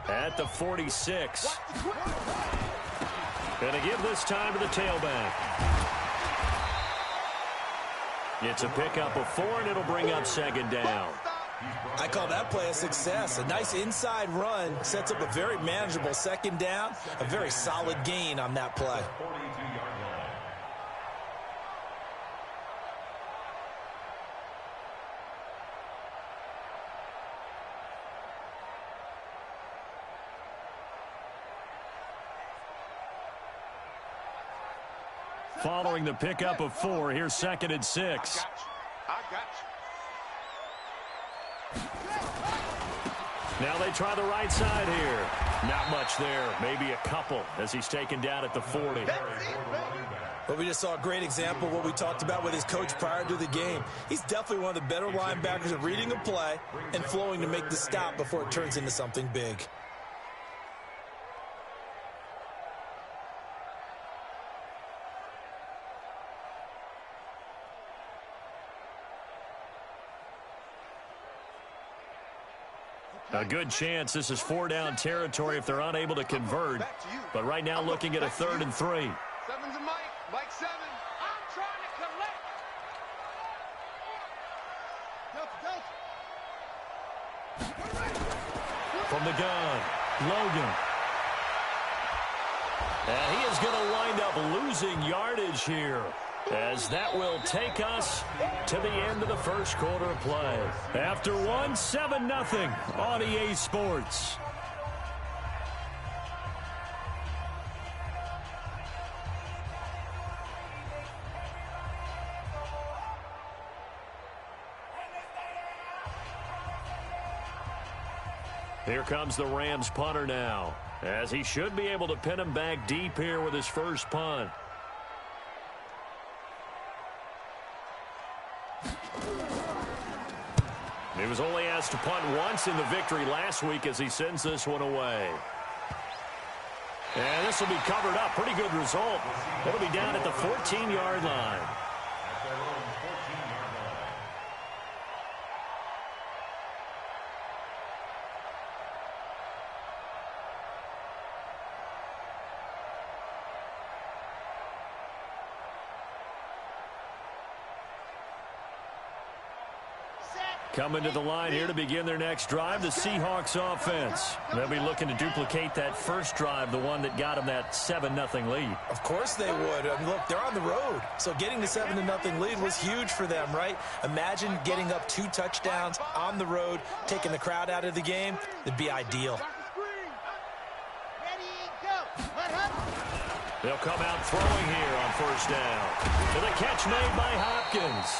at the 46. Going to give this time to the tailback. It's a pickup of 4, and it'll bring up second down. I call that play a success. A nice inside run sets up a very manageable second down, a very solid gain on that play. Following the pickup of 4, here's 2nd and 6. I got you. Now they try the right side here. Not much there. Maybe a couple as he's taken down at the 40. But we just saw a great example of what we talked about with his coach prior to the game. He's definitely one of the better linebackers at reading a play and flowing to make the stop before it turns into something big. A good chance this is 4-down territory if they're unable to convert. But right now looking at a 3rd and 3. 7's a Mike 7. I'm trying to collect. From the gun, Logan. And he is going to wind up losing yardage here, as that will take us to the end of the first quarter of play. After 7-0 on EA Sports. Here comes the Rams punter now, as he should be able to pin him back deep here with his first punt. He was only asked to punt once in the victory last week as he sends this one away. And this will be covered up. Pretty good result. It'll be down at the 14-yard line. Coming to the line here to begin their next drive, the Seahawks offense. They'll be looking to duplicate that first drive, the one that got them that 7-0 lead. Of course they would. I mean, look, they're on the road. So getting the 7-0 lead was huge for them, right? Imagine getting up 2 touchdowns on the road, taking the crowd out of the game. It'd be ideal. They'll come out throwing here on first down. To the catch made by Hopkins.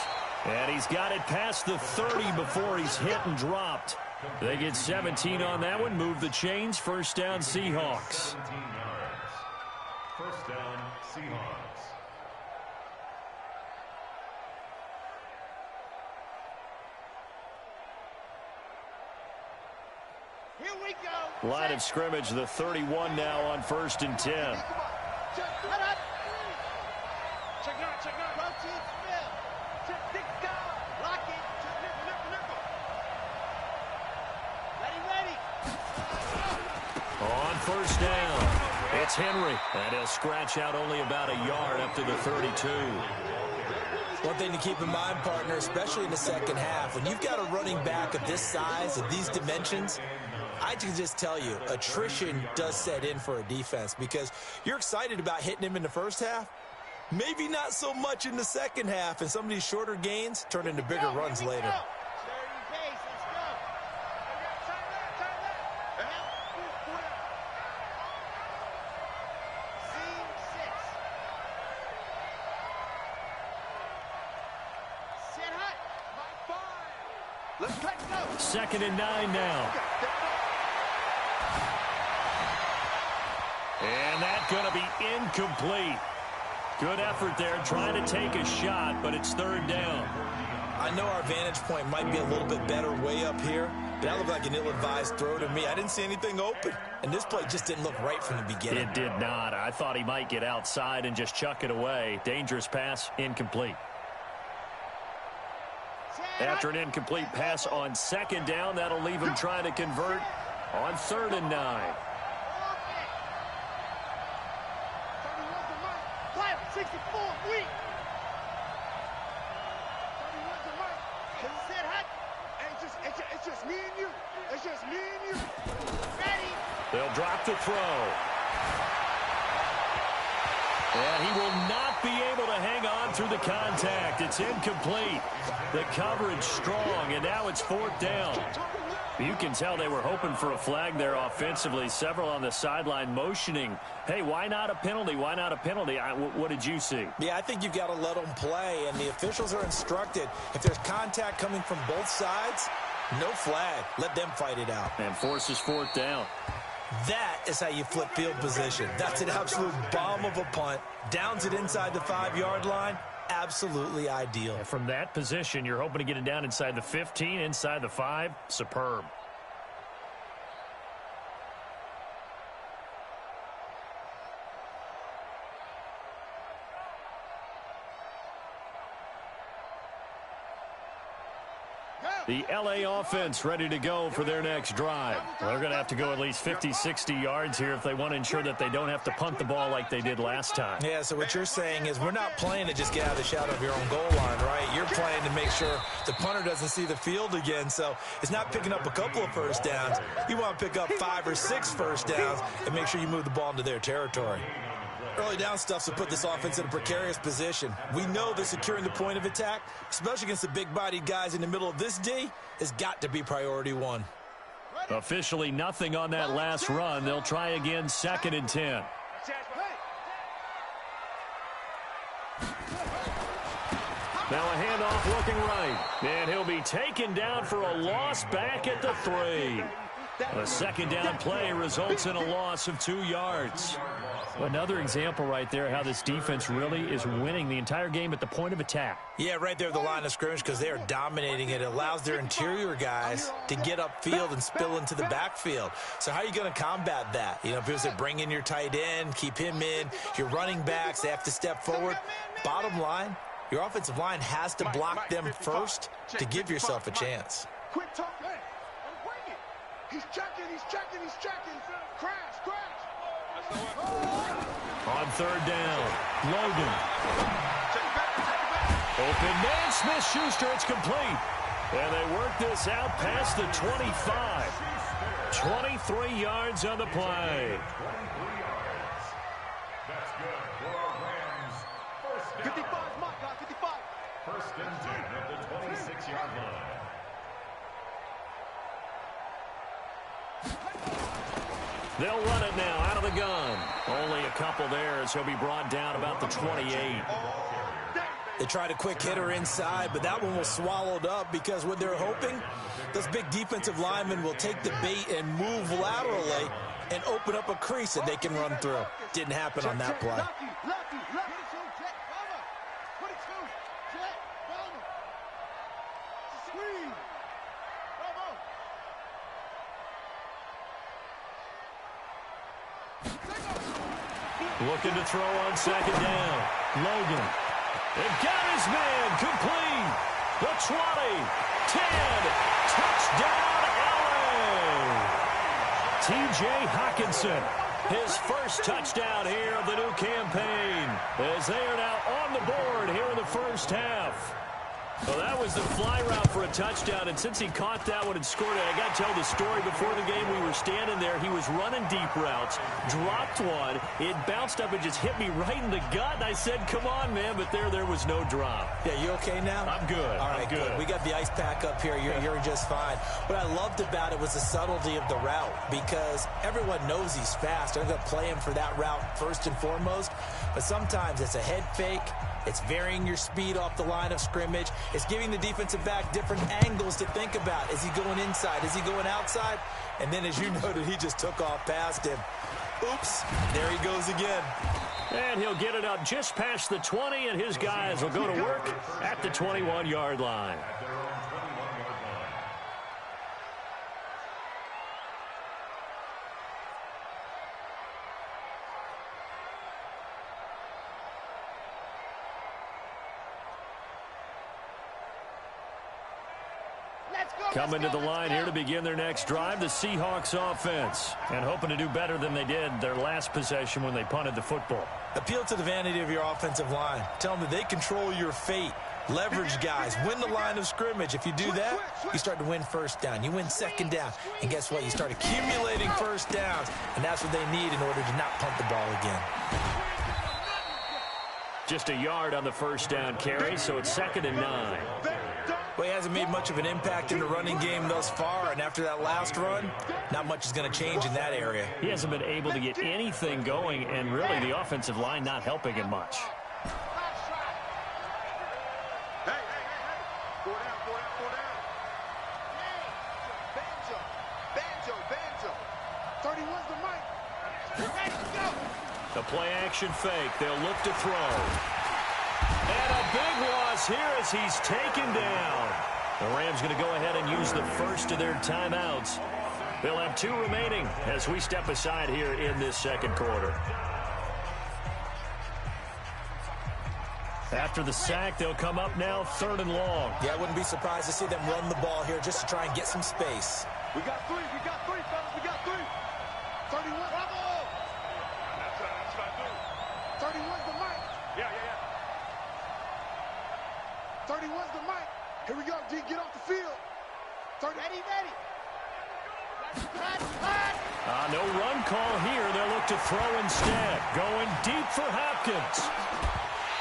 And he's got it past the 30 before he's hit and dropped. They get 17 on that one. Move the chains. First down, Seahawks. 17 yards. First down, Seahawks. Here we go. Line of scrimmage, the 31 now on 1st and 10. Check it out. Rotate spell. Tick down. Lock it. Nickel. Ready. On first down, it's Henry. And he'll scratch out only about a yard up to the 32. One thing to keep in mind, partner, especially in the second half, when you've got a running back of this size, of these dimensions, I can just tell you, attrition does set in for a defense because you're excited about hitting him in the first half. Maybe not so much in the second half, and some of these shorter gains turn into bigger runs later. Second and 9 now. And that's going to be incomplete. Good effort there, trying to take a shot, but it's 3rd down. I know our vantage point might be a little bit better way up here, but that looked like an ill-advised throw to me. I didn't see anything open, and this play just didn't look right from the beginning. It did not. I thought he might get outside and just chuck it away. Dangerous pass, incomplete. After an incomplete pass on 2nd down, that'll leave him trying to convert On 3rd and 9. 64, weak. 31's a mark. Because it said hot. It's just me and you. It's just me and you. Ready. They'll drop the throw. And he will not be able to hang on through the contact. It's incomplete. The coverage strong, and now it's 4th down. You can tell they were hoping for a flag there offensively. Several on the sideline motioning, hey, why not a penalty? Why not a penalty? What did you see? Yeah, I think you've got to let them play, and the officials are instructed. If there's contact coming from both sides, no flag. Let them fight it out. And forces 4th down. That is how you flip field position. That's an absolute bomb of a punt. Downs it inside the 5-yard line. Absolutely ideal. And from that position, you're hoping to get it down inside the 15, inside the 5. Superb. The LA offense ready to go for their next drive. They're going to have to go at least 50, 60 yards here if they want to ensure that they don't have to punt the ball like they did last time. Yeah, so what you're saying is we're not playing to just get out of the shadow of your own goal line, right? You're playing to make sure the punter doesn't see the field again. So it's not picking up a couple of first downs. You want to pick up 5 or 6 first downs and make sure you move the ball into their territory. Early down stuff to put this offense in a precarious position. We know that securing the point of attack, especially against the big-bodied guys in the middle of this D, has got to be priority 1. Officially nothing on that last run. They'll try again 2nd and 10. Now a handoff looking right. And he'll be taken down for a loss back at the 3. A 2nd down play results in a loss of 2 yards. Another example right there how this defense really is winning the entire game at the point of attack. Yeah, right there at the line of scrimmage because they are dominating it. It allows their interior guys to get upfield and spill into the backfield. So how are you going to combat that? You know, people say bring in your tight end, keep him in. Your running backs, they have to step forward. Bottom line, your offensive line has to block them first to give yourself a chance. Quit talking. He's checking. Crash. On 3rd down, Logan. Open man, Smith-Schuster, it's complete. And they work this out past the 25. 23 yards on the play. That's good for our Rams. 55, my guy, 55. 1st and 10 at the 26-yard line. They'll run it now out of the gun. Only a couple there as he'll be brought down about the 28. They tried a quick hitter inside, but that one was swallowed up because what they're hoping, those big defensive linemen will take the bait and move laterally and open up a crease that they can run through. Didn't happen on that play. Looking to throw on 2nd down. Logan. They've got his man complete. The 20, 10, touchdown LA. TJ Hawkinson, his first touchdown here of the new campaign, as they are now on the board here in the first half. Well, that was the fly route for a touchdown, and since he caught that one and scored it, I got to tell the story. Before the game, we were standing there. He was running deep routes, dropped one. It bounced up and just hit me right in the gut, and I said, come on, man, but there was no drop. Yeah, you okay now? I'm good. All right, I'm good. We got the ice pack up here. You're just fine. What I loved about it was the subtlety of the route because everyone knows he's fast. They're going to play him for that route first and foremost, but sometimes it's a head fake. It's varying your speed off the line of scrimmage. It's giving the defensive back different angles to think about. Is he going inside? Is he going outside? And then, as you noted, he just took off past him. Oops, there he goes again. And he'll get it up just past the 20, and his guys will go to work at the 21-yard line. Coming to the line here to begin their next drive, the Seahawks offense. And hoping to do better than they did their last possession when they punted the football. Appeal to the vanity of your offensive line. Tell them that they control your fate. Leverage guys. Win the line of scrimmage. If you do that, you start to win first down. You win second down. And guess what? You start accumulating first downs. And that's what they need in order to not punt the ball again. Just a yard on the first down carry, so it's 2nd and 9. Well, he hasn't made much of an impact in the running game thus far, and after that last run, not much is going to change in that area. He hasn't been able to get anything going, and really the offensive line not helping him much. Hey. Go down. Banjo. 31's the mic. Ready to go. The play-action fake. They'll look to throw. And a big loss here as he's taken down. The Rams going to go ahead and use the first of their timeouts. They'll have 2 remaining as we step aside here in this second quarter. After the sack, they'll come up now 3rd and long. Yeah, I wouldn't be surprised to see them run the ball here just to try and get some space. We got 3, fellas. We got 3. 31. Bravo. That's what I do. 31's the mic. Yeah. 31's the mic. Here we go, D. Get off the field. 30. Ready. No run call here. They'll look to throw instead. Going deep for Hopkins.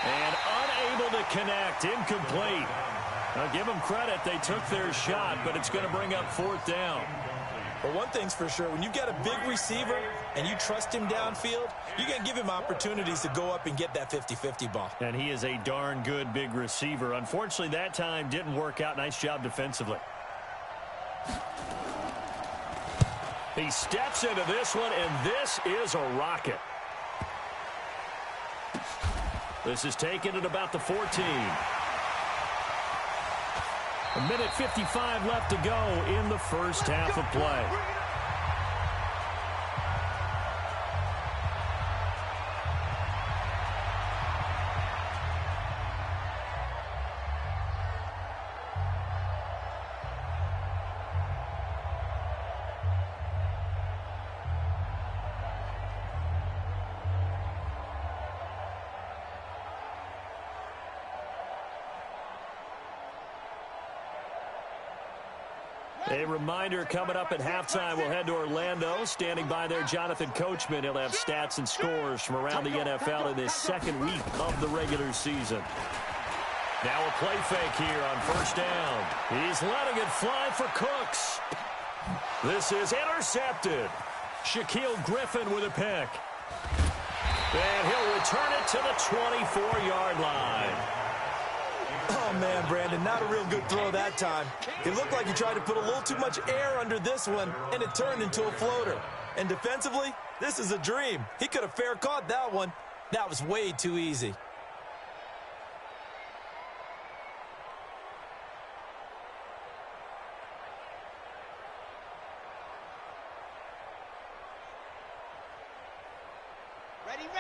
And unable to connect. Incomplete. Now give them credit. They took their shot, but it's going to bring up 4th down. But one thing's for sure, when you've got a big receiver and you trust him downfield, you're going to give him opportunities to go up and get that 50-50 ball. And he is a darn good big receiver. Unfortunately, that time didn't work out. Nice job defensively. He steps into this one, and this is a rocket. This is taken at about the 14. 1:55 left to go in the first half of play. A reminder, coming up at halftime, we'll head to Orlando. Standing by there, Jonathan Coachman. He'll have stats and scores from around the NFL in this second week of the regular season. Now a play fake here on first down. He's letting it fly for Cooks. This is intercepted. Shaquille Griffin with a pick. And he'll return it to the 24-yard line. Oh, man, Brandon, not a real good throw that time. It looked like he tried to put a little too much air under this one, and it turned into a floater. And defensively, this is a dream. He could have fair caught that one. That was way too easy.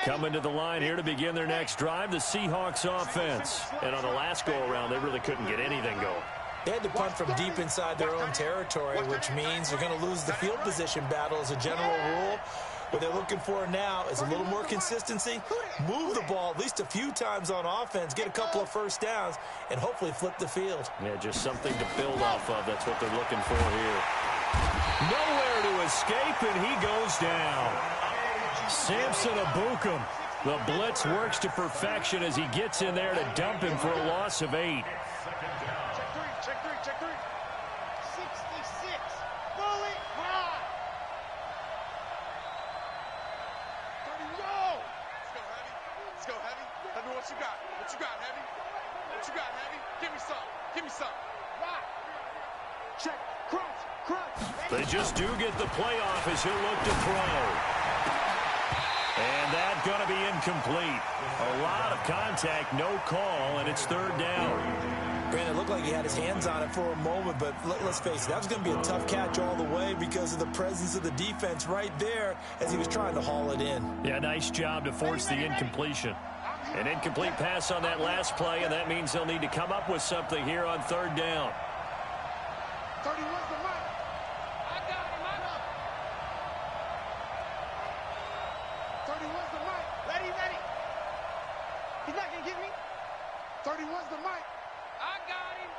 Coming to the line here to begin their next drive, the Seahawks offense. And on the last go-around, they really couldn't get anything going. They had to punt from deep inside their own territory, which means they're going to lose the field position battle as a general rule. What they're looking for now is a little more consistency, move the ball at least a few times on offense, get a couple of first downs, and hopefully flip the field. Yeah, just something to build off of. That's what they're looking for here. Nowhere to escape, and he goes down. Samson Abukum. The blitz works to perfection as he gets in there to dump him for a loss of 8. Check three. 66. Fully high. 30, go. Let's go, Heavy. Tell me what you got. Heavy? Give me some. Right. Check. Crunch. They just do get the playoff as he'll look to throw. And that's going to be incomplete. A lot of contact, no call, and it's 3rd down. Brandon, it looked like he had his hands on it for a moment, but let's face it, that was going to be a tough catch all the way because of the presence of the defense right there as he was trying to haul it in. Yeah, nice job to force the incompletion. An incomplete pass on that last play, and that means they'll need to come up with something here on 3rd down. 31's the mic. I got him. 31's the mic. Ready. He's not going to get me. 31's the mic. I got him.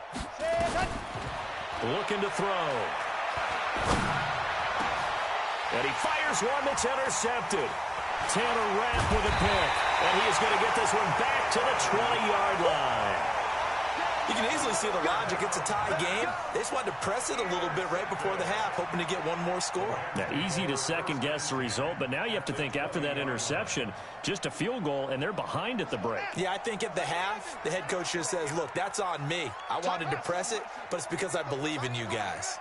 Looking to throw. And he fires one that's intercepted. Tanner Rapp with a pick. And he is going to get this one back to the 20-yard line. You can easily see the logic. It's a tie game. They just wanted to press it a little bit right before the half, hoping to get one more score. Now, easy to second-guess the result, but now you have to think after that interception, just a field goal, and they're behind at the break. Yeah, I think at the half, the head coach just says, look, that's on me. I wanted to press it, but it's because I believe in you guys.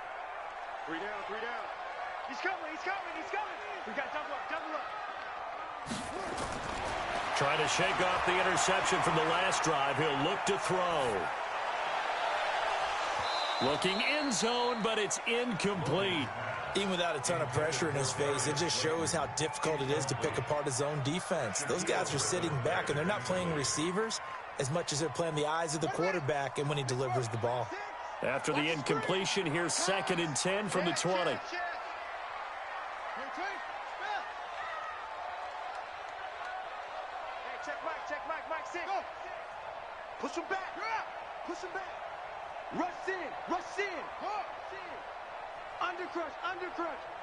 3 down. He's coming. We got double up. Trying to shake off the interception from the last drive. He'll look to throw. Looking end zone, but it's incomplete. Even without a ton of pressure in his face, it just shows how difficult it is to pick apart his own defense. Those guys are sitting back, and they're not playing receivers as much as they're playing the eyes of the quarterback and when he delivers the ball. After the incompletion, here's 2nd and 10 from the 20. Check, Mike. Push him back. Rush in.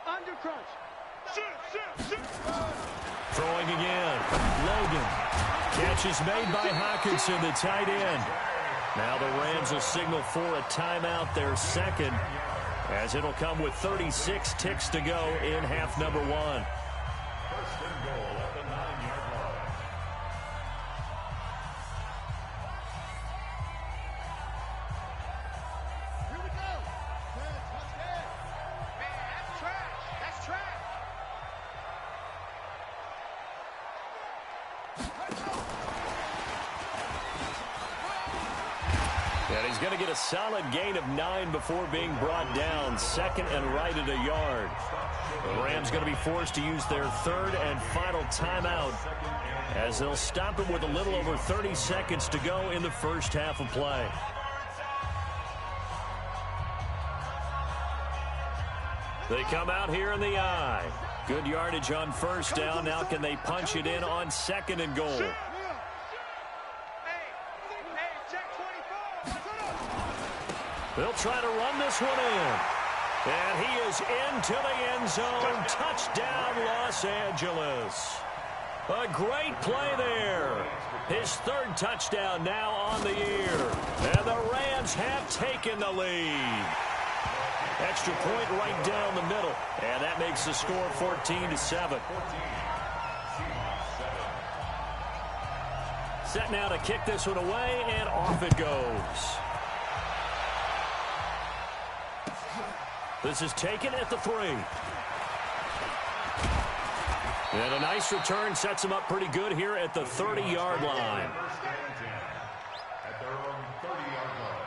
Undercrunch. Shoot. Throwing again. Logan. Catch is made by Hawkinson, the tight end. Now the Rams will signal for a timeout, their second, as it'll come with 36 ticks to go in half number 1. First and goal at the 9-yard line. Here we go. Man, that's trash. And he's going to get a solid gain of 9 before being brought down. 2nd and right at a yard. The Rams going to be forced to use their 3rd and final timeout, as they'll stop it with a little over 30 seconds to go in the first half of play. They come out here in the eye. Good yardage on first down. Now can they punch it in on 2nd and goal? They'll try to run this one in. And he is into the end zone. Touchdown, Los Angeles. A great play there. His 3rd touchdown now on the year. And the Rams have taken the lead. Extra point right down the middle. And that makes the score 14-7. Set now to kick this one away, and off it goes. This is taken at the 3. And a nice return sets him up pretty good here at the 30-yard line. First and 10 at their own 30-yard line.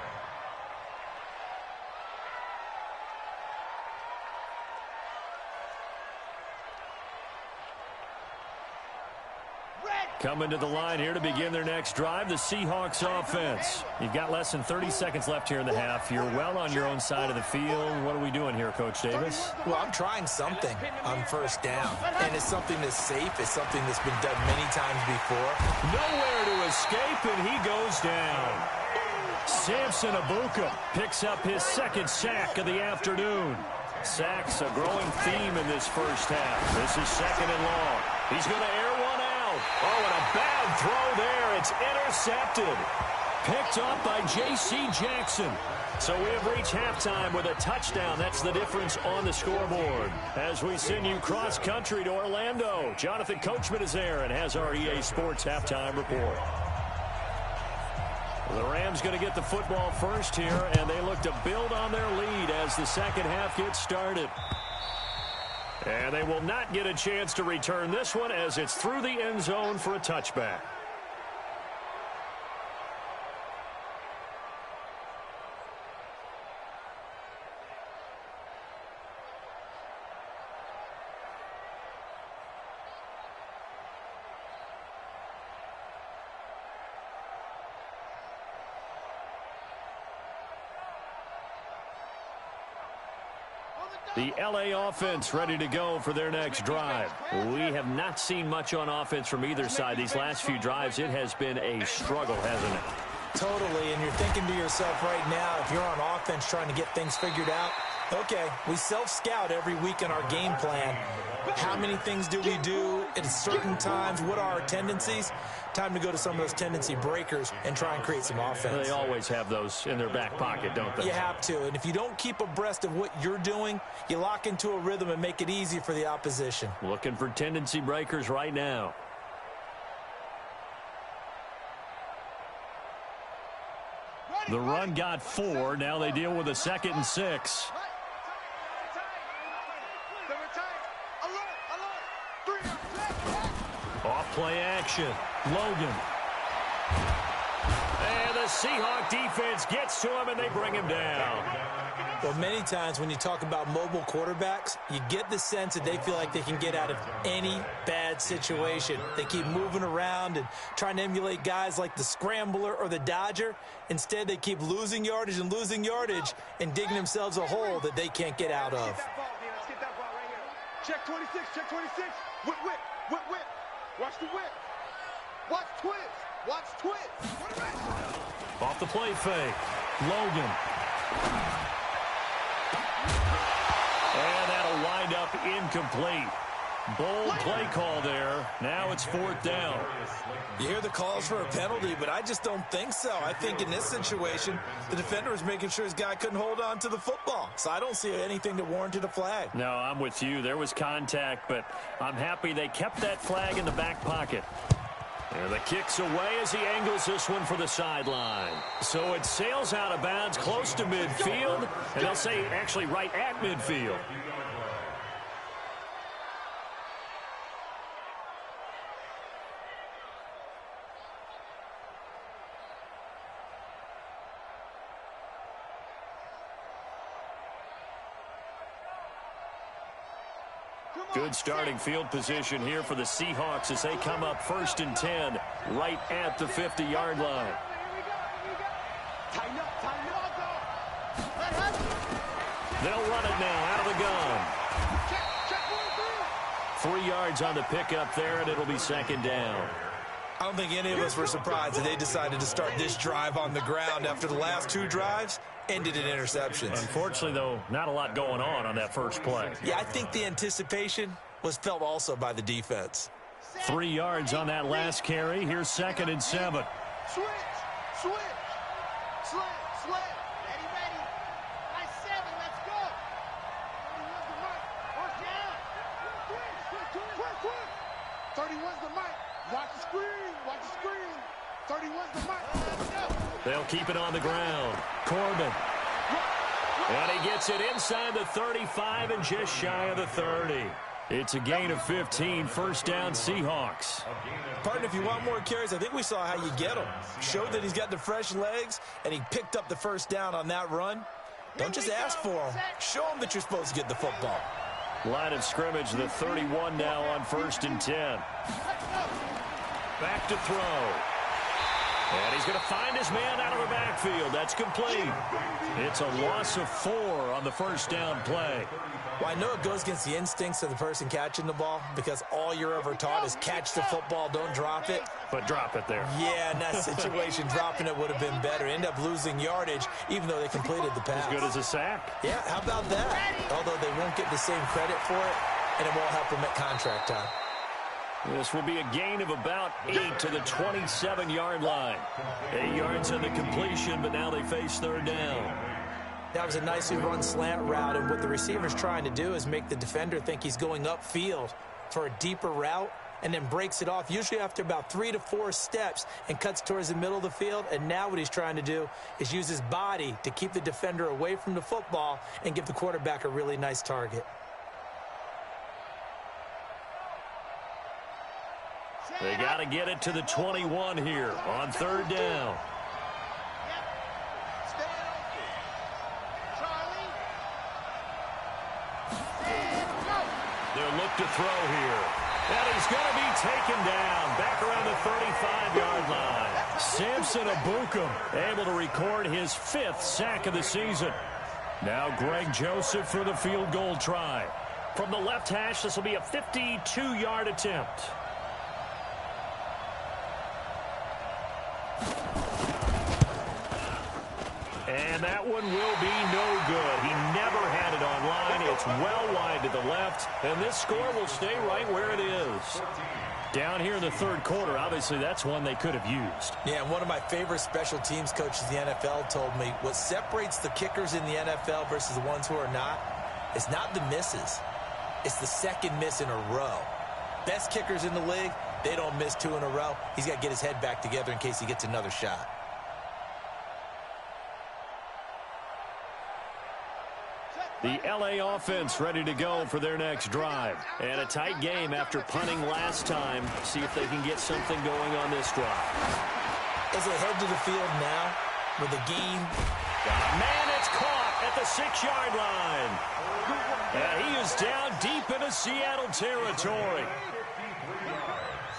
Coming to the line here to begin their next drive, the Seahawks offense. You've got less than 30 seconds left here in the half. You're well on your own side of the field. What are we doing here, Coach Davis? Well, I'm trying something on first down, and it's something that's safe. It's something that's been done many times before. Nowhere to escape, and he goes down. Samson Abuka picks up his 2nd sack of the afternoon. Sacks a growing theme in this first half. This is 2nd and long. He's going to air one out. Oh, and a bad throw there. It's intercepted. Picked up by J.C. Jackson. So we have reached halftime with a touchdown. That's the difference on the scoreboard. As we send you cross-country to Orlando, Jonathan Coachman is there and has our EA Sports halftime report. The Rams going to get the football first here, and they look to build on their lead as the second half gets started. And they will not get a chance to return this one as it's through the end zone for a touchback. The LA offense ready to go for their next drive. We have not seen much on offense from either side. These last few drives, it has been a struggle, hasn't it? Totally, and you're thinking to yourself right now, if you're on offense trying to get things figured out, okay, we self-scout every week in our game plan. How many things do we do at certain times? What are our tendencies? Time to go to some of those tendency breakers and try and create some offense. They always have those in their back pocket, don't they? You have to, and if you don't keep abreast of what you're doing, you lock into a rhythm and make it easy for the opposition. Looking for tendency breakers right now. The run got 4. Now they deal with a 2nd and 6. Off play action. Logan. And the Seahawk defense gets to him, and they bring him down. Well, many times when you talk about mobile quarterbacks, you get the sense that they feel like they can get out of any bad situation. They keep moving around and trying to emulate guys like the Scrambler or the Dodger. Instead, they keep losing yardage and digging themselves a hole that they can't get out of. Check 26, check 26. Whip, whip, whip, whip. Watch the whip. Watch twist. Watch twist. Off the play fake. Logan. And that'll wind up incomplete. Bold play call there. Now it's 4th down. You hear the calls for a penalty, but I just don't think so. I think in this situation, the defender was making sure his guy couldn't hold on to the football. So I don't see anything that warranted a flag. No, I'm with you. There was contact, but I'm happy they kept that flag in the back pocket. And the kick's away as he angles this one for the sideline. So it sails out of bounds close to midfield, and they'll say actually right at midfield. Good starting field position here for the Seahawks as they come up 1st and 10 right at the 50-yard line. They'll run it now out of the gun. 3 yards on the pickup there, and it'll be 2nd down. I don't think any of us were surprised that they decided to start this drive on the ground after the last 2 drives ended in interceptions. Unfortunately, though, not a lot going on that first play. Yeah, I think the anticipation was felt also by the defense. 3 yards on that last carry. Here's 2nd and 7. Switch, switch, slant, slant. Ready, ready. By 7, let's go. 31's the mic. First down. Quick. 31's the mic. Watch the screen. Watch the screen. 31's the mic. Let's go. They'll keep it on the ground. Corbin. And he gets it inside the 35 and just shy of the 30. It's a gain of 15. 1st down, Seahawks. Partner, if you want more carries, I think we saw how you get them. Showed that he's got the fresh legs, and he picked up the 1st down on that run. Don't just ask for them. Show them that you're supposed to get the football. Line of scrimmage, the 31 now on 1st and 10. Back to throw. And he's going to find his man out of the backfield. That's complete. It's a loss of 4 on the 1st down play. Well, I know it goes against the instincts of the person catching the ball because all you're ever taught is catch the football, don't drop it. But drop it there. Yeah, in that situation, dropping it would have been better. End up losing yardage, even though they completed the pass. As good as a sack. Yeah, how about that? Although they won't get the same credit for it, and it won't help them at contract time. This will be a gain of about 8 to the 27-yard line. 8 yards on the completion, but now they face 3rd down. That was a nicely run slant route, and what the receiver's trying to do is make the defender think he's going upfield for a deeper route, and then breaks it off, usually after about 3 to 4 steps, and cuts towards the middle of the field. And now what he's trying to do is use his body to keep the defender away from the football and give the quarterback a really nice target. They got to get it to the 21 here on 3rd down. They'll look to throw here. And he's going to be taken down back around the 35-yard line. Samson Abukum able to record his 5th sack of the season. Now Greg Joseph for the field goal try. From the left hash, this will be a 52-yard attempt. And that one will be no good. He never had it on line. It's well wide to the left, and this score will stay right where it is. Down here in the third quarter, obviously that's one they could have used. Yeah, one of my favorite special teams coaches in the NFL told me what separates the kickers in the NFL versus the ones who are not is not the misses. It's the second miss in a row. Best kickers in the league, they don't miss 2 in a row. He's got to get his head back together in case he gets another shot. The LA offense ready to go for their next drive. And a tight game after punting last time. See if they can get something going on this drive. As they head to the field now with a game. Man, it's caught at the 6-yard line. And he is down deep into Seattle territory.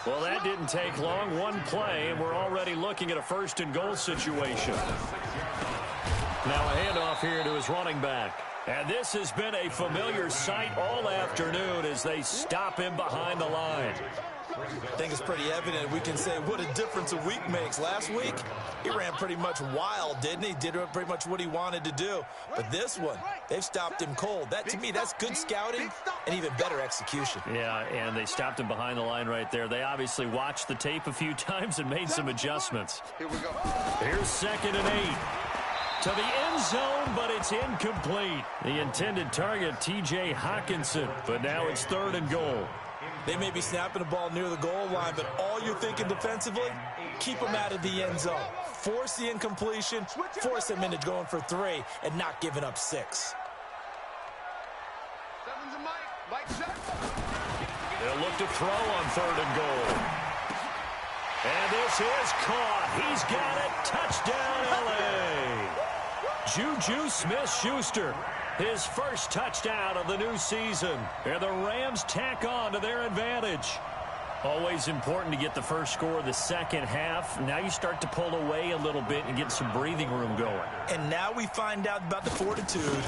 Well, that didn't take long. One play, and we're already looking at a 1st and goal situation. Now a handoff here to his running back. And this has been a familiar sight all afternoon as they stop him behind the line. I think it's pretty evident. We can say what a difference a week makes. Last week, he ran pretty much wild, didn't he? Did pretty much what he wanted to do. But this one, they've stopped him cold. That, to me, that's good scouting and even better execution. Yeah, and they stopped him behind the line right there. They obviously watched the tape a few times and made some adjustments. Here we go. Here's 2nd and 8. To the end zone, but it's incomplete. The intended target, T.J. Hawkinson, but now it's 3rd and goal. They may be snapping the ball near the goal line, but all you're thinking defensively, keep them out of the end zone. Force the incompletion, force them into going for 3, and not giving up 6. They'll look to throw on 3rd and goal. And this is caught. He's got it. Touchdown, L.A. Juju Smith-Schuster, his first touchdown of the new season. And the Rams tack on to their advantage. Always important to get the first score of the second half. Now you start to pull away a little bit and get some breathing room going. And now we find out about the fortitude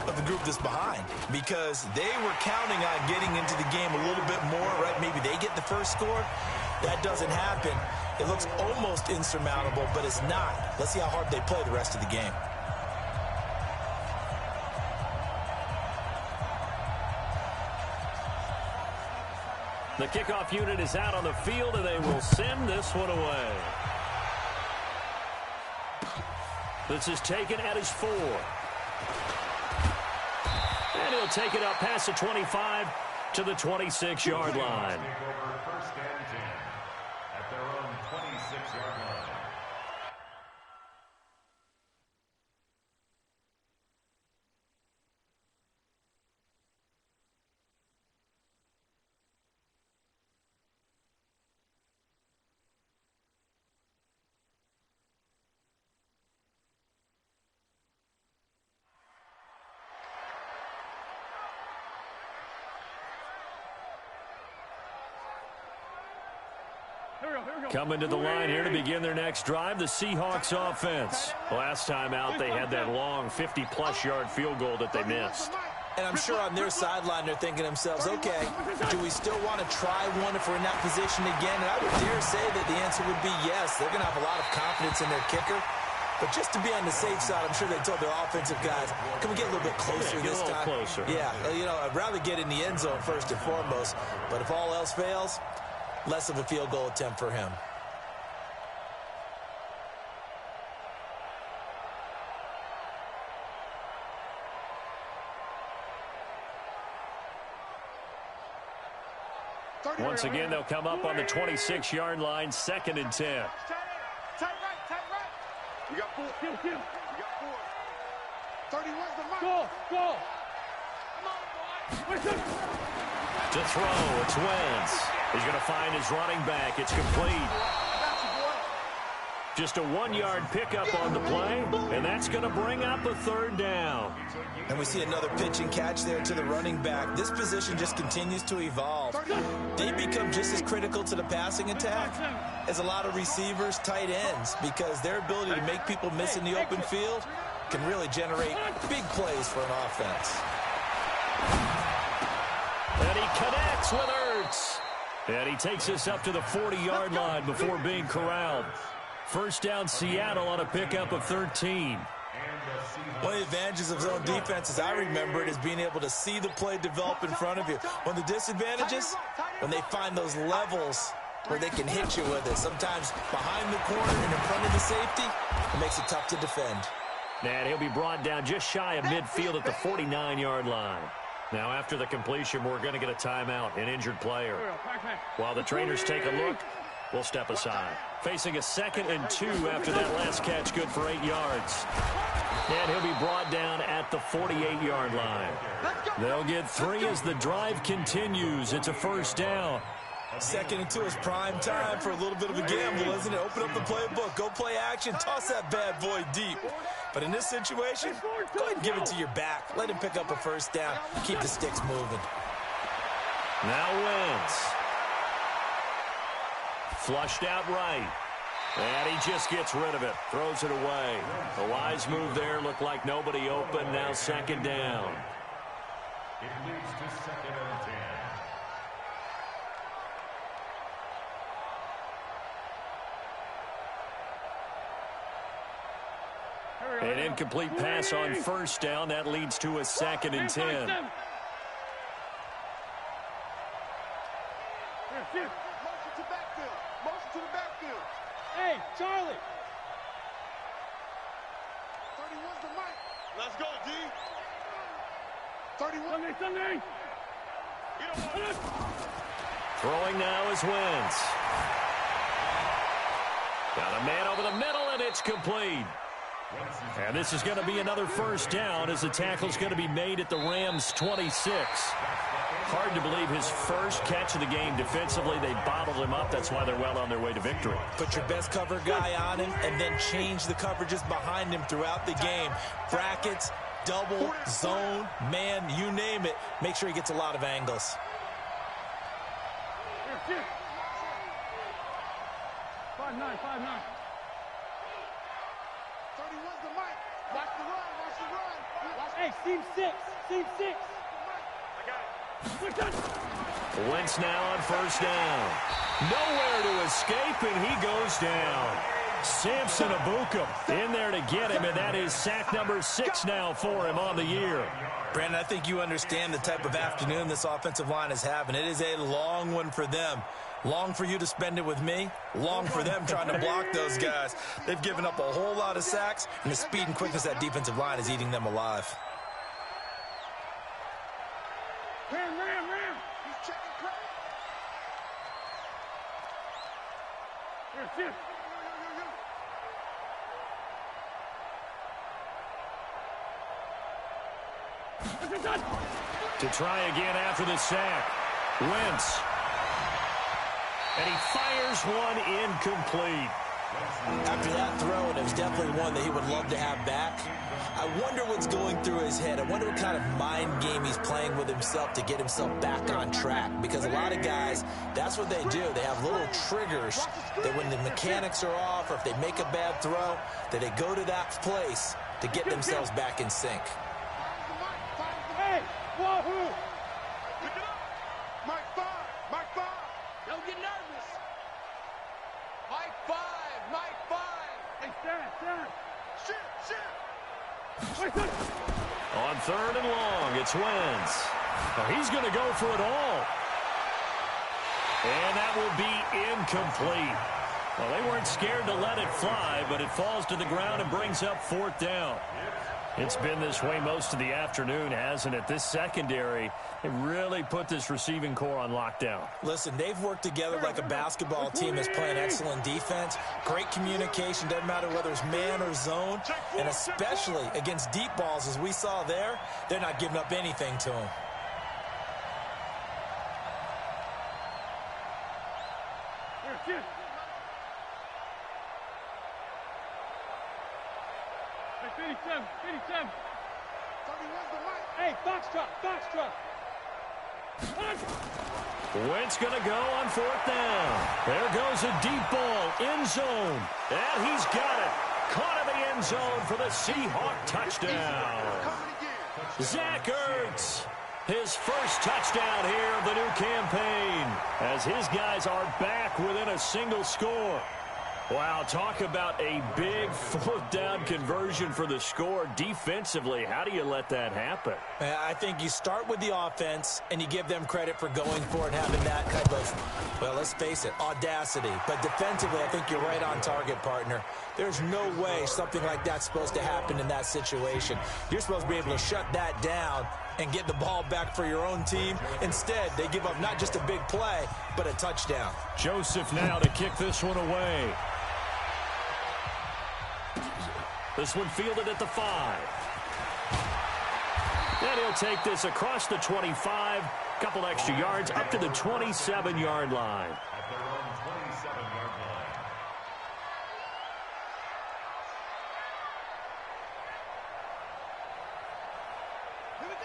of the group that's behind, because they were counting on getting into the game a little bit more, right? Maybe they get the first score. That doesn't happen. It looks almost insurmountable, but it's not. Let's see how hard they play the rest of the game. The kickoff unit is out on the field, and they will send this one away. This is taken at his 4. And he'll take it up past the 25 to the 26-yard line. First and 10 at their own 26-yard line. Coming to the line here to begin their next drive, the Seahawks offense. Last time out, they had that long 50-plus yard field goal that they missed. And I'm sure on their sideline, they're thinking to themselves, okay, do we still want to try one if we're in that position again? And I would dare say that the answer would be yes. They're going to have a lot of confidence in their kicker. But just to be on the safe side, I'm sure they told their offensive guys, can we get a little bit closer this time? Closer. Yeah, you know, I'd rather get in the end zone first and foremost. But if all else fails, less of a field goal attempt for him. Once again, they'll come up on the 26-yard line, 2nd and 10. Tight right, tight right. We got 4. We got 4. 31's the mark. Go. Come on, boy. To throw, it's Wentz. He's going to find his running back. It's complete. Just a 1-yard pickup on the play, and that's going to bring up a 3rd down. And we see another pitch and catch there to the running back. This position just continues to evolve. They become just as critical to the passing attack as a lot of receivers, tight ends, because their ability to make people miss in the open field can really generate big plays for an offense. And he connects with Ertz. And he takes us up to the 40-yard line before being corralled. First down, Seattle on a pickup of 13. One of the advantages of zone defense, as I remember it, is being able to see the play develop in front of you. One of the disadvantages, when they find those levels where they can hit you with it. Sometimes behind the corner and in front of the safety, it makes it tough to defend. And he'll be brought down just shy of midfield at the 49-yard line. Now, after the completion, we're going to get a timeout, an injured player. While the trainers take a look, we'll step aside. Facing a 2nd and 2 after that last catch, good for 8 yards. And he'll be brought down at the 48-yard line. They'll get 3 as the drive continues. It's a first down. 2nd and 2 is prime time for a little bit of a gamble, isn't it? Open up the playbook, go play action, toss that bad boy deep. But in this situation, go ahead and give it to your back. Let him pick up a first down. Keep the sticks moving. Now Wentz. Flushed out right. And he just gets rid of it. Throws it away. A wise move there. Looked like nobody open. Now 2nd down. It leads to 2nd and 10. An incomplete pass on first down. That leads to a 2nd and 10. Motion to backfield. Motion to the backfield. Hey, Charlie. 31's the mic. Let's go, D. 31. Sunday. Throwing now is Wentz. Got a man over the middle, and it's complete. And this is going to be another first down as the tackle's going to be made at the Rams' 26. Hard to believe his first catch of the game defensively. They bottled him up. That's why they're well on their way to victory. Put your best cover guy on him and then change the coverages behind him throughout the game. Brackets, double, zone, man, you name it. Make sure he gets a lot of angles. 5-9, 5-9. 31's the mic. Watch the run, watch the run. Hey, seam 6, seam 6. Wentz now on first down. Nowhere to escape, and he goes down. Samson Abuka in there to get him, and that is sack number 6 now for him on the year. Brandon, I think you understand the type of afternoon this offensive line is having. It is a long one for them. Long for you to spend it with me. Long for them trying to block those guys. They've given up a whole lot of sacks, and the speed and quickness of that defensive line is eating them alive. Ram. He's checking credit. Here. To try again after the sack. Wentz. And he fires one incomplete. After that throw, and it was definitely one that he would love to have back. I wonder what's going through his head. I wonder what kind of mind game he's playing with himself to get himself back on track. Because a lot of guys, that's what they do. They have little triggers that when the mechanics are off or if they make a bad throw, that they go to that place to get themselves back in sync. Hey, wahoo! Pick it up. Mike 5. Don't get nervous. Mike 5. Hey, stand. Shit. On 3rd and long, it's Wentz. Oh, he's going to go for it all. And that will be incomplete. Well, they weren't scared to let it fly, but it falls to the ground and brings up 4th down. It's been this way most of the afternoon, hasn't it? This secondary, it really put this receiving core on lockdown. Listen, they've worked together like a basketball team that's playing excellent defense. Great communication, doesn't matter whether it's man or zone. And especially against deep balls, as we saw there, they're not giving up anything to them. Here. 57. 31's the mic. Hey, Foxtrot. Wentz going to go on 4th down. There goes a deep ball in zone. And he's got it. caught in the end zone for the Seahawk touchdown. Zach Ertz, his first touchdown here of the new campaign, as his guys are back within a single score. Wow, talk about a big fourth down conversion for the score. Defensively, how do you let that happen? I think you start with the offense, and you give them credit for going for it and having that kind of, well, let's face it, audacity. But defensively, I think you're right on target, partner. There's no way something like that's supposed to happen in that situation. You're supposed to be able to shut that down and get the ball back for your own team. Instead, they give up not just a big play, but a touchdown. Joseph now to kick this one away. This one fielded at the 5. And he'll take this across the 25. Couple extra yards up to the 27-yard line. At their own 27-yard line.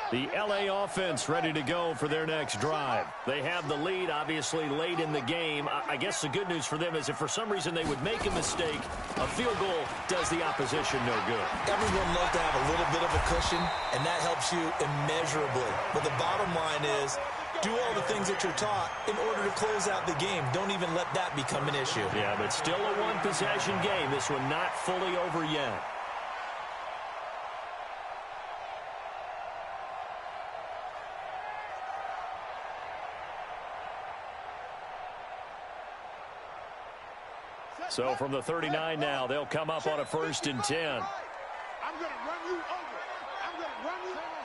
The LA offense ready to go for their next drive. They have the lead, obviously, late in the game. I guess the good news for them is if for some reason they would make a mistake, a field goal does the opposition no good. Everyone loves to have a little bit of a cushion, and that helps you immeasurably. But the bottom line is, do all the things that you're taught in order to close out the game. Don't even let that become an issue. Yeah, but still a one-possession game. This one not fully over yet. So from the 39 now, they'll come up on a 1st and 10. I'm going to run you over. I'm going to run you over.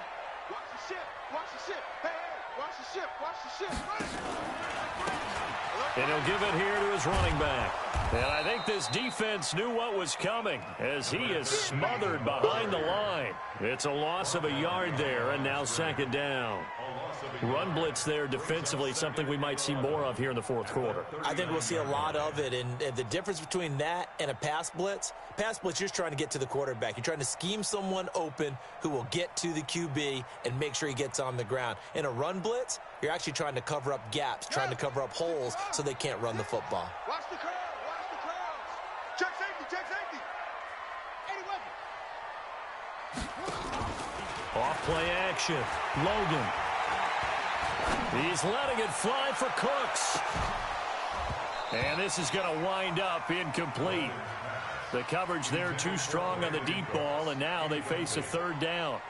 Watch the ship. Watch the ship. Hey, watch the ship. Watch the ship. And he'll give it here to his running back. And I think this defense knew what was coming as he is smothered behind the line. It's a loss of a yard there, and now 2nd down. Run blitz there defensively, something we might see more of here in the 4th quarter. I think we'll see a lot of it, and the difference between that and a pass blitz, you're just trying to get to the quarterback. You're trying to scheme someone open who will get to the QB and make sure he gets on the ground. In a run blitz, you're actually trying to cover up gaps, trying to cover up holes so they can't run the football. Watch the curls. Watch the curls. Check safety. Check safety. 80 weapon. Off play action. Logan. He's letting it fly for Cooks. And this is going to wind up incomplete. The coverage there too strong on the deep ball, and now they face a 3rd down.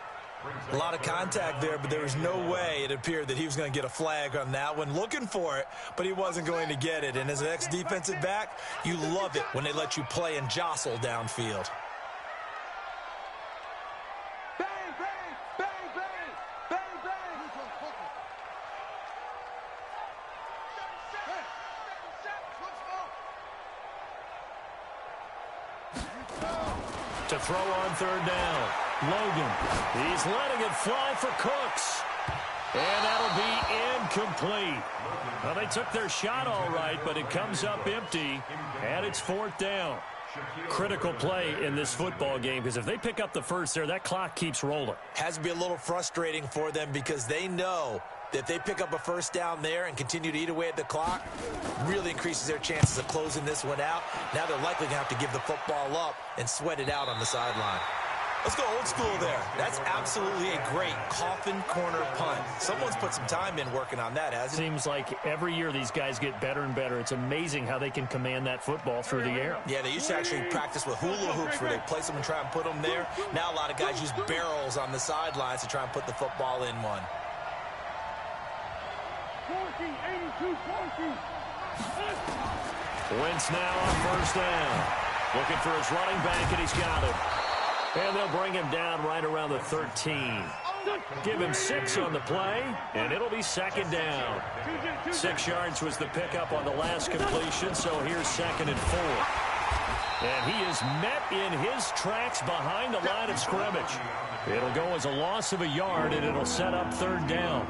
A lot of contact there, but there was no way it appeared that he was going to get a flag on that one. Looking for it, but he wasn't going to get it. And as an ex-defensive back, you love it when they let you play and jostle downfield. Bang, bang, bang, bang, bang, bang. To throw on 3rd down. Logan. He's letting it fly for Cooks. And that'll be incomplete. Well, they took their shot all right, but it comes up empty, and it's 4th down. Critical play in this football game, because if they pick up the first there, that clock keeps rolling. Has to be a little frustrating for them because they know that if they pick up a 1st down there and continue to eat away at the clock, really increases their chances of closing this one out. Now they're likely going to have to give the football up and sweat it out on the sideline. Let's go old school there. That's absolutely a great coffin corner punt. Someone's put some time in working on that, hasn't it? Seems like every year these guys get better and better. It's amazing how they can command that football through the air. Yeah, they used to actually practice with hula hoops where they place them and try and put them there. Now a lot of guys use barrels on the sidelines to try and put the football in one. 82-40. Wentz now on 1st down. Looking for his running back, and he's got him. And they'll bring him down right around the 13. Give him 6 on the play, and it'll be 2nd down. 6 yards was the pickup on the last completion, so here's 2nd and 4. And he is met in his tracks behind the line of scrimmage. It'll go as a loss of a yard, and it'll set up 3rd down.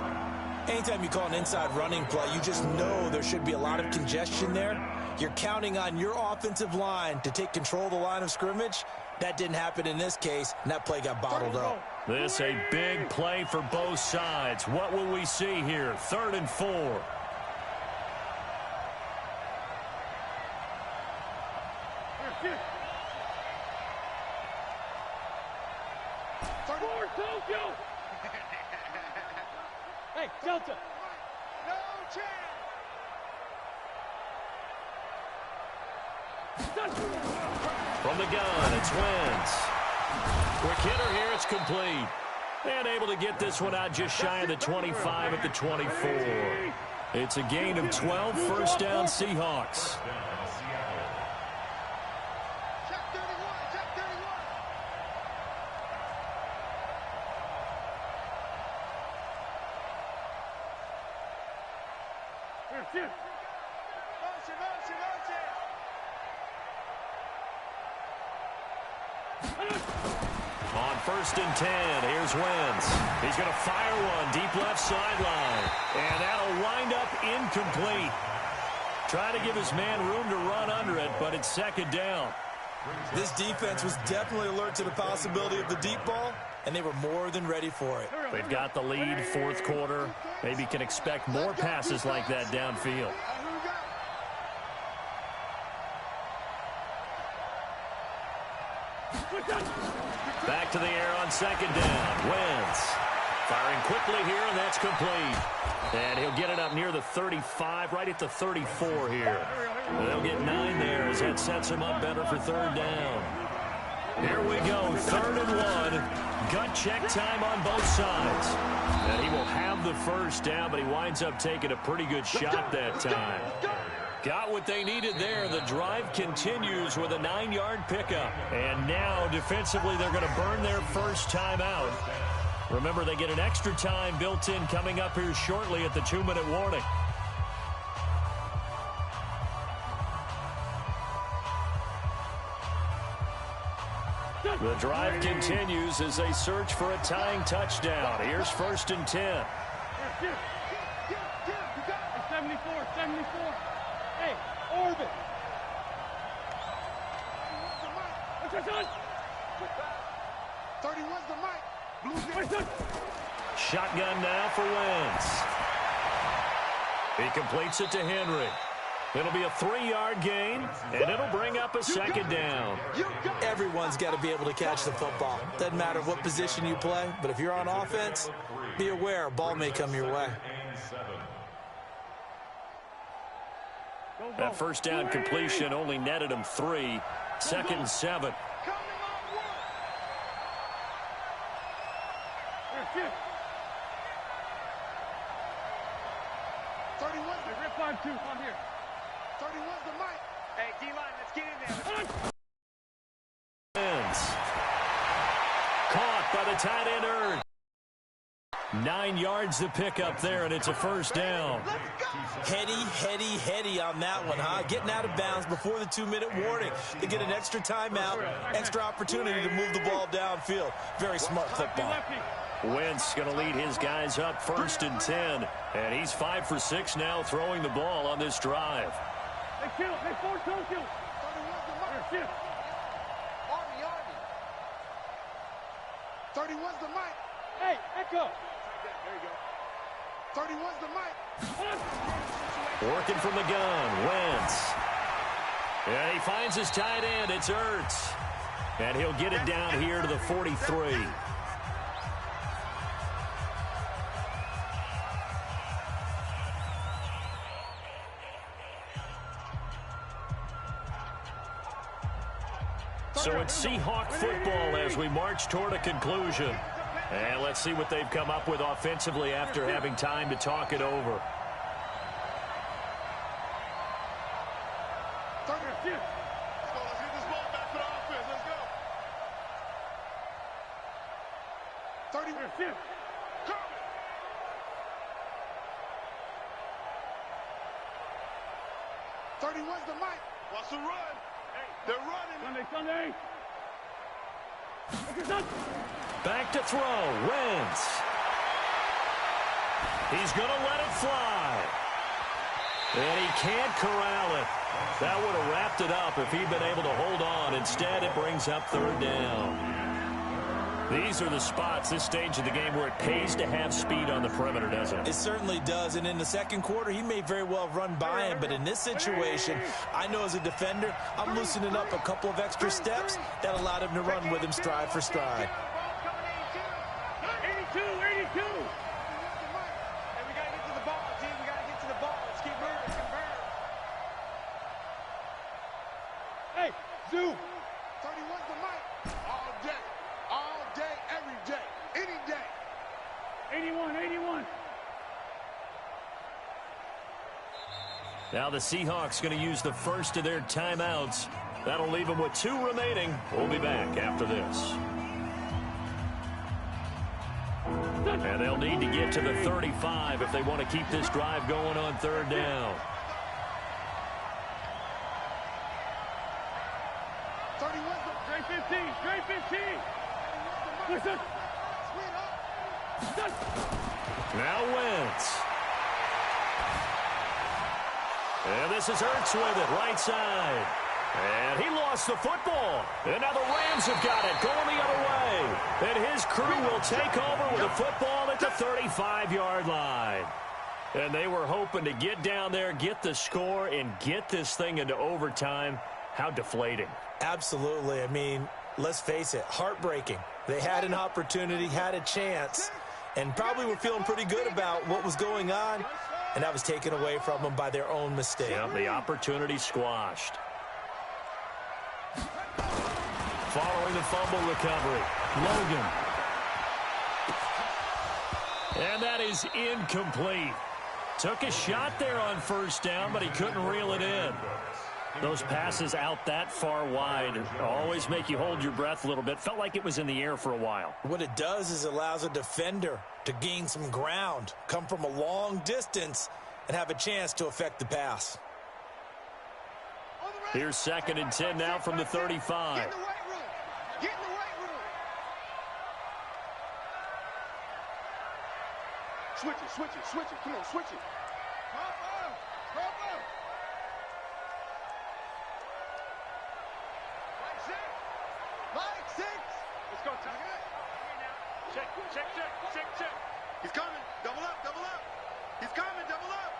Anytime you call an inside running play, you just know there should be a lot of congestion there. You're counting on your offensive line to take control of the line of scrimmage. That didn't happen in this case, and that play got bottled up. This a big play for both sides. What will we see here? 3rd and 4. Hey, Delta. No chance. From the gun, it's Wentz. Quick hitter here, it's complete. And able to get this one out just shy of the 25 at the 24. It's a gain of 12, first down Seahawks. On 1st and 10, here's Wentz. He's going to fire one deep left sideline. And that'll wind up incomplete. Trying to give his man room to run under it, but it's 2nd down. This defense was definitely alert to the possibility of the deep ball, and they were more than ready for it. They've got the lead, 4th quarter. Maybe can expect more passes like that downfield. Back to the air on 2nd down. Wentz firing quickly here, and that's complete. And he'll get it up near the 35, right at the 34 here. And they'll get 9 there as that sets him up better for 3rd down. Here we go, 3rd and 1. Gut check time on both sides. And he will have the 1st down, but he winds up taking a pretty good shot that time. Got what they needed there. The drive continues with a 9-yard pickup. And now, defensively, they're going to burn their first timeout. Remember, they get an extra time built in coming up here shortly at the 2-minute warning. The drive continues as they search for a tying touchdown. Here's 1st and 10. 74. Hey, orbit. 31's the mic. Shotgun now for Wentz. He completes it to Henry. It'll be a 3-yard gain, and it'll bring up a 2nd down. Everyone's got to be able to catch the football. Doesn't matter what position you play, but if you're on offense, be aware a ball may come your way. That 1st down completion only netted him 3. 2nd and 7. Hey, D-line, let's get in there. Caught by the tight end Ertz. 9 yards to pick up there, and it's a 1st down. Heady on that one, huh? Getting out of bounds before the 2-minute warning to get an extra timeout, extra opportunity to move the ball downfield. Very smart football. Wentz going to lead his guys up 1st and 10, and he's 5 for 6 now throwing the ball on this drive. Hey, kill. Hey, 4 kill. 31's the mic. Hey, echo. There you go. 31's the mic. Working from the gun, Wentz. And he finds his tight end. It's Ertz. And he'll get it down here to the 43. So it's Seahawk football as we march toward a conclusion. And let's see what they've come up with offensively after having time to talk it over. Let's get this ball back for the offense. Let's go. 30. 31's the mic. Watch the run. They're running. Sunday. Back to throw. Wentz. He's going to let it fly. And he can't corral it. That would have wrapped it up if he'd been able to hold on. Instead, it brings up 3rd down. These are the spots, this stage of the game, where it pays to have speed on the perimeter, doesn't it? It certainly does, and in the 2nd quarter, he may very well run by him, but in this situation, I know as a defender, I'm loosening up a couple of extra steps that allowed him to run with him stride for stride. 2. 31's the mic. All day, every day, any day. 81. Now the Seahawks going to use the first of their timeouts. That'll leave them with 2 remaining. We'll be back after this. And they'll need to get to the 35 if they want to keep this drive going on 3rd down. 31's the straight 15. Listen. Now Wentz. And this is Hurts with it, right side. And he lost the football. And now the Rams have got it, going the other way. And his crew will take over with the football at the 35-yard line. And they were hoping to get down there, get the score, and get this thing into overtime. How deflating. Absolutely. I mean, let's face it, heartbreaking. They had an opportunity, had a chance, and probably were feeling pretty good about what was going on, and that was taken away from them by their own mistake. Yeah, the opportunity squashed. Following the fumble recovery, Logan. And that is incomplete. Took a shot there on 1st down, but he couldn't reel it in. Those passes out that far wide always make you hold your breath a little bit. Felt like it was in the air for a while. What it does is it allows a defender to gain some ground, come from a long distance, and have a chance to affect the pass. Here's 2nd and 10 now from the 35. Get in the weight room. Get in the weight room. Switch it. Come on, switch it. Drop up. Like six. Let's go, Tuck. Check. He's coming. Double up. He's coming. Double up.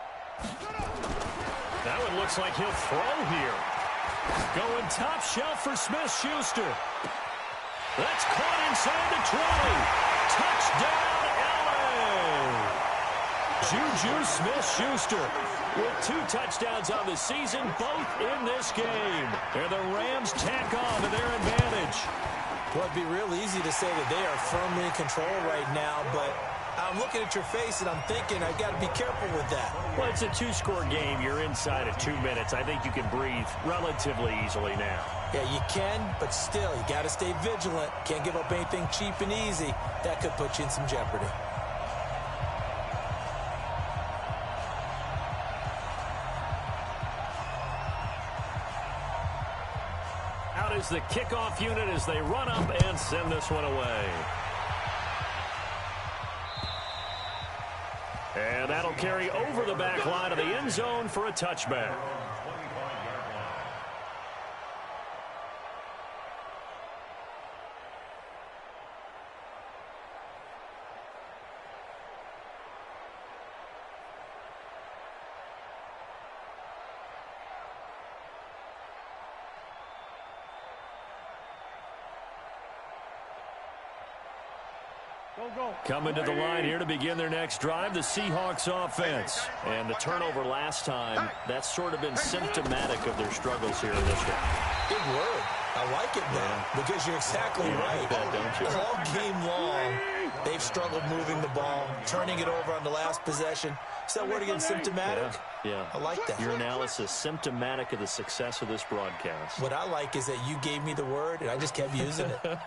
That one looks like he'll throw here. Going top shelf for Smith-Schuster. That's caught inside the 20. Touchdown, L.A. Juju Smith-Schuster with 2 touchdowns on the season, both in this game. And the Rams tack on to their advantage. Well, it'd be real easy to say that they are firmly in control right now, but I'm looking at your face and I'm thinking I've got to be careful with that. Well, it's a 2-score game. You're inside of 2 minutes. I think you can breathe relatively easily now. Yeah, you can, but still, you got to stay vigilant. Can't give up anything cheap and easy. That could put you in some jeopardy. Out is the kickoff unit as they run up and send this one away. And that'll carry over the back line of the end zone for a touchback. Coming to the line here to begin their next drive, the Seahawks offense. And the turnover last time, that's sort of been symptomatic of their struggles here in this one. Big word. I like it, though, because you're exactly right. That, don't you? All game long, they've struggled moving the ball, turning it over on the last possession. Is that word again, symptomatic? Yeah. I like that. Your analysis, symptomatic of the success of this broadcast. What I like is that you gave me the word, and I just kept using it.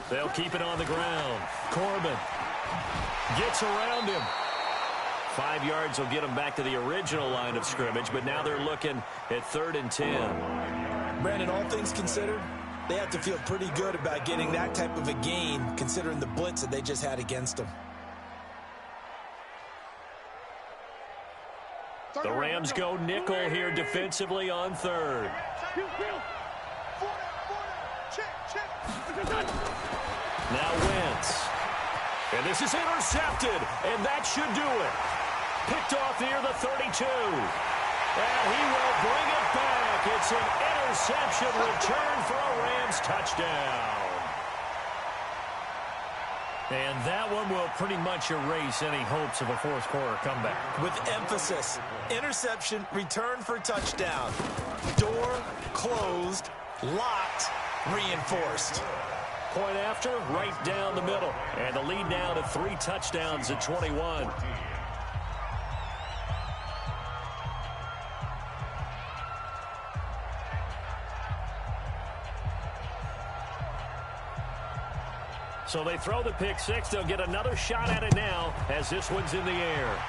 They'll keep it on the ground. Corbin gets around him. 5 yards will get them back to the original line of scrimmage, but now they're looking at 3rd and 10. Brandon, all things considered, they have to feel pretty good about getting that type of a gain, considering the blitz that they just had against them. The Rams go nickel here defensively on 3rd. Now Wentz. And this is intercepted, and that should do it. Picked off near the 32. And he will bring it back. It's an Interception, return for a Rams touchdown. And that one will pretty much erase any hopes of a fourth quarter comeback. With emphasis, interception, return for touchdown. Door closed, locked, reinforced. Point after, right down the middle. And the lead now to 3 touchdowns at 21. So they throw the pick six. They'll get another shot at it now as this one's in the air.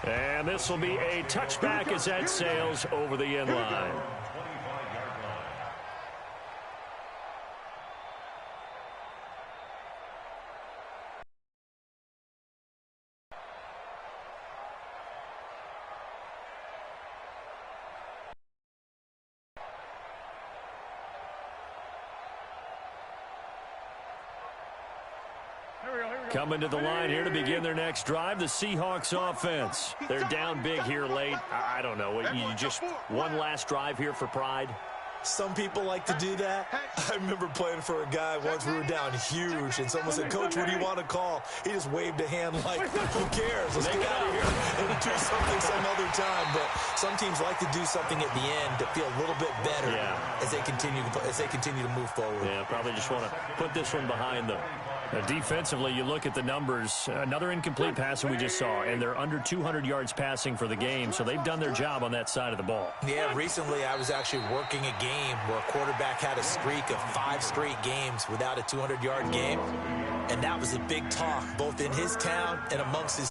And this will be a touchback as that sails over the end line. Coming to the line here to begin their next drive, the Seahawks offense. They're down big here late. I don't know. You just one last drive here for pride? Some people like to do that. I remember playing for a guy once. We were down huge, and someone said, "Coach, what do you want to call?" He just waved a hand like, "Who cares? Let's get out of here and do something some other time." But some teams like to do something at the end to feel a little bit better as they continue to move forward. Yeah, probably just want to put this one behind them. Defensively, you look at the numbers. Another incomplete pass that we just saw, and they're under 200 yards passing for the game, so they've done their job on that side of the ball. Yeah, recently I was actually working a game where a quarterback had a streak of 5 straight games without a 200-yard game, and that was a big talk both in his town and amongst his